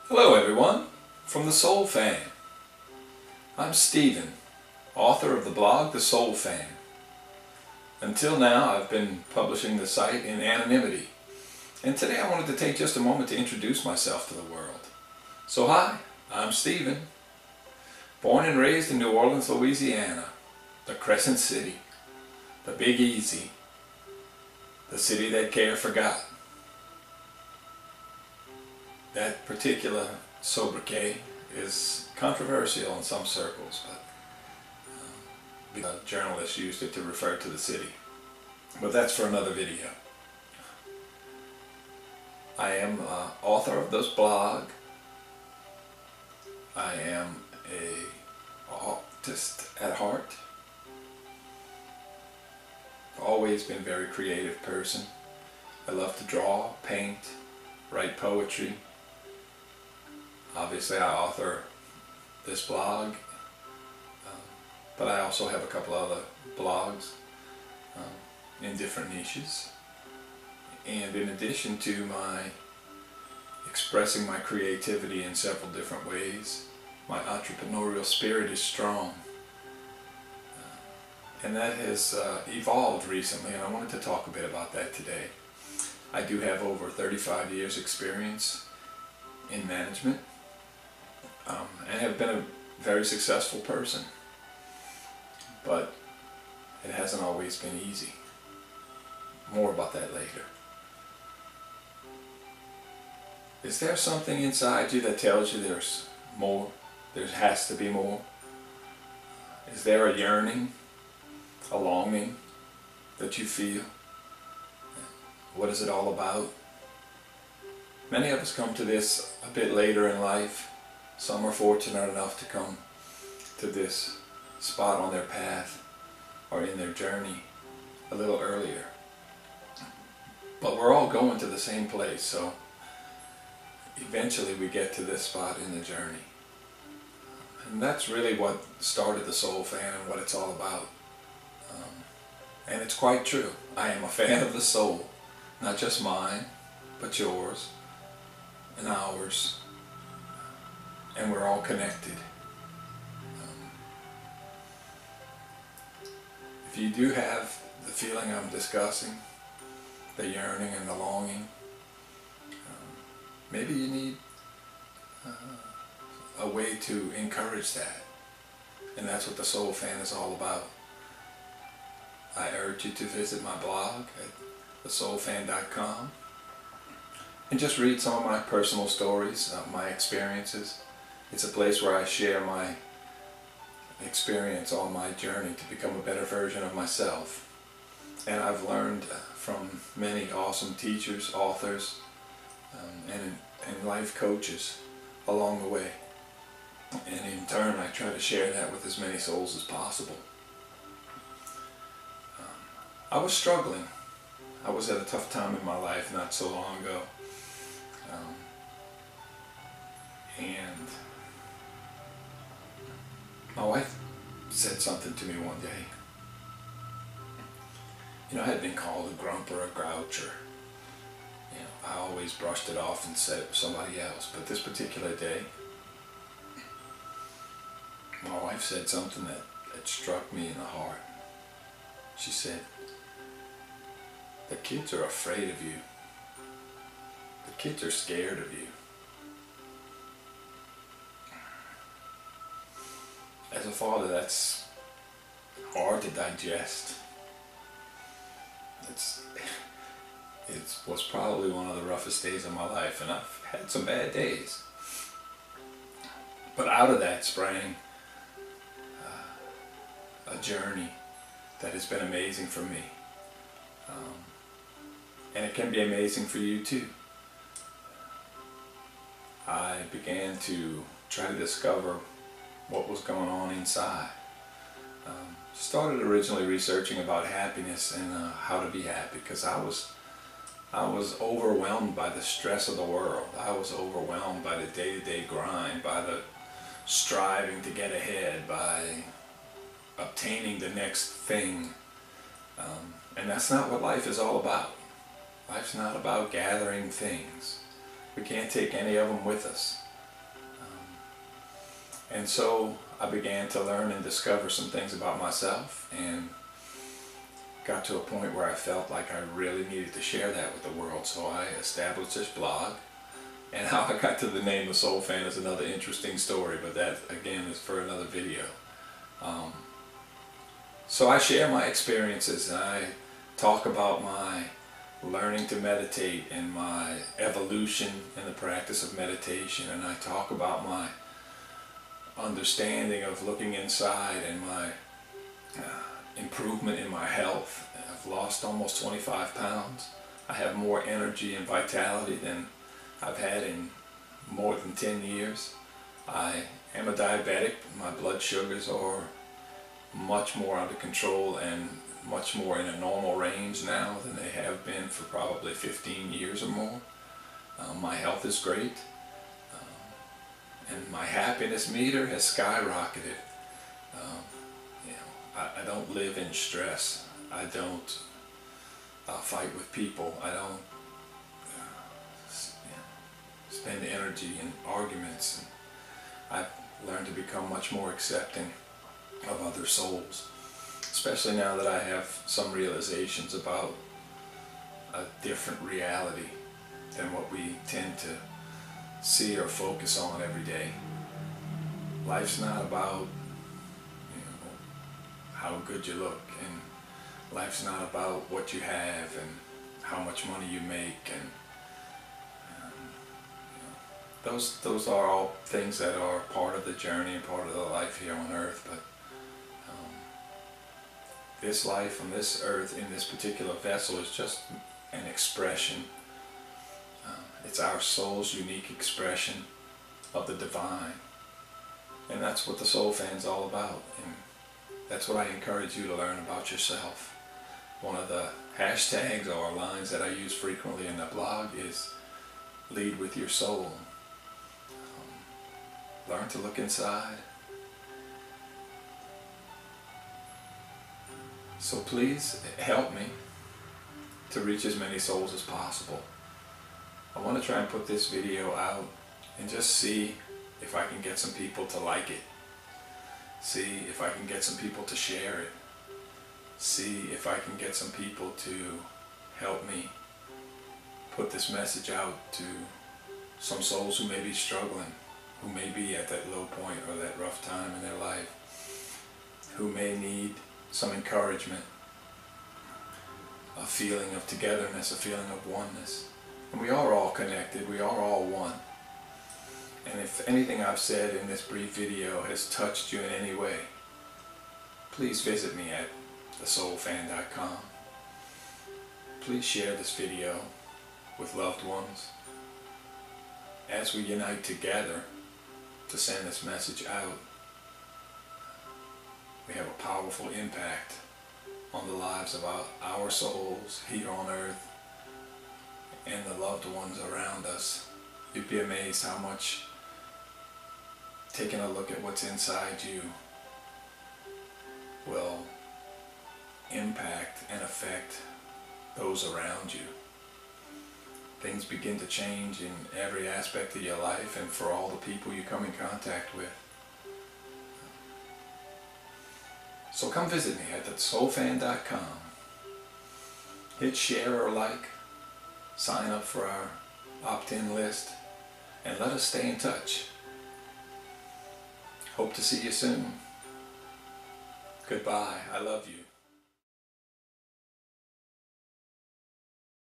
Hello everyone, from The Soul Fan. I'm Stephen, author of the blog The Soul Fan. Until now I've been publishing the site in anonymity, and today I wanted to take just a moment to introduce myself to the world. So hi, I'm Stephen, born and raised in New Orleans, Louisiana, the Crescent City, the Big Easy, the city that care forgot. That particular sobriquet is controversial in some circles, but journalists used it to refer to the city. But that's for another video. I am author of this blog. I am an artist at heart. Always been a very creative person. I love to draw, paint, write poetry. Obviously I author this blog, but I also have a couple other blogs in different niches. And in addition to my expressing my creativity in several different ways, my entrepreneurial spirit is strong. And that has evolved recently, and I wanted to talk a bit about that today. I do have over 35 years experience in management. And have been a very successful person, but it hasn't always been easy. More about that later. Is there something inside you that tells you there's more? There has to be more? Is there a yearning, a longing that you feel? What is it all about? Many of us come to this a bit later in life. Some are fortunate enough to come to this spot on their path or in their journey a little earlier. But we're all going to the same place, so eventually we get to this spot in the journey. And that's really what started the Soul Fan and what it's all about. And it's quite true. I am a fan of the soul, not just mine, but yours and ours. And we're all connected. If you do have the feeling I'm discussing, the yearning and the longing, maybe you need a way to encourage that. And that's what the Soul Fan is all about. I urge you to visit my blog at thesoulfan.com and just read some of my personal stories, my experiences. It's a place where I share my experience on my journey to become a better version of myself. And I've learned from many awesome teachers, authors, and life coaches along the way. And in turn, I try to share that with as many souls as possible. I was struggling. I was at a tough time in my life not so long ago. And my wife said something to me one day. You know, I had been called a grump or a groucher. You know, I always brushed it off and said it was somebody else. But this particular day, my wife said something that struck me in the heart. She said, "The kids are afraid of you. The kids are scared of you." As a father, that's hard to digest. It was probably one of the roughest days of my life, and I've had some bad days. But out of that sprang a journey that has been amazing for me. And it can be amazing for you too. I began to try to discover what was going on inside. Started originally researching about happiness and how to be happy, because I was overwhelmed by the stress of the world. I was overwhelmed by the day-to-day grind, by the striving to get ahead, by obtaining the next thing. And that's not what life is all about. Life's not about gathering things. We can't take any of them with us. And so I began to learn and discover some things about myself, and got to a point where I felt like I really needed to share that with the world. So I established this blog, and how I got to the name The Soul Fan is another interesting story, but that again is for another video. So I share my experiences, and I talk about my learning to meditate and my evolution in the practice of meditation, and I talk about my understanding of looking inside and my improvement in my health. I've lost almost 25 pounds. I have more energy and vitality than I've had in more than 10 years. I am a diabetic. My blood sugars are much more under control and much more in a normal range now than they have been for probably 15 years or more. My health is great, and my happiness meter has skyrocketed. I don't live in stress. I don't fight with people. I don't spend energy in arguments. And I've learned to become much more accepting of other souls, especially now that I have some realizations about a different reality than what we tend to see or focus on every day. Life's not about how good you look, and life's not about what you have and how much money you make, and those are all things that are part of the journey and part of the life here on earth. But this life on this earth in this particular vessel is just an expression. It's our soul's unique expression of the divine, and that's what the Soul Fan's all about, and that's what I encourage you to learn about yourself. One of the hashtags or lines that I use frequently in the blog is lead with your soul. Learn to look inside. So please help me to reach as many souls as possible. I want to try and put this video out and just see if I can get some people to like it. See if I can get some people to share it. See if I can get some people to help me put this message out to some souls who may be struggling, who may be at that low point or that rough time in their life, who may need some encouragement, a feeling of togetherness, a feeling of oneness. And we are all connected, we are all one. And if anything I've said in this brief video has touched you in any way, please visit me at thesoulfan.com. Please share this video with loved ones as we unite together to send this message out. We have a powerful impact on the lives of our souls here on earth and the loved ones around us. You'd be amazed how much taking a look at what's inside you will impact and affect those around you. Things begin to change in every aspect of your life and for all the people you come in contact with. So come visit me at thesoulfan.com. Hit share or like, sign up for our opt-in list, and let us stay in touch. Hope to see you soon. Goodbye. I love you.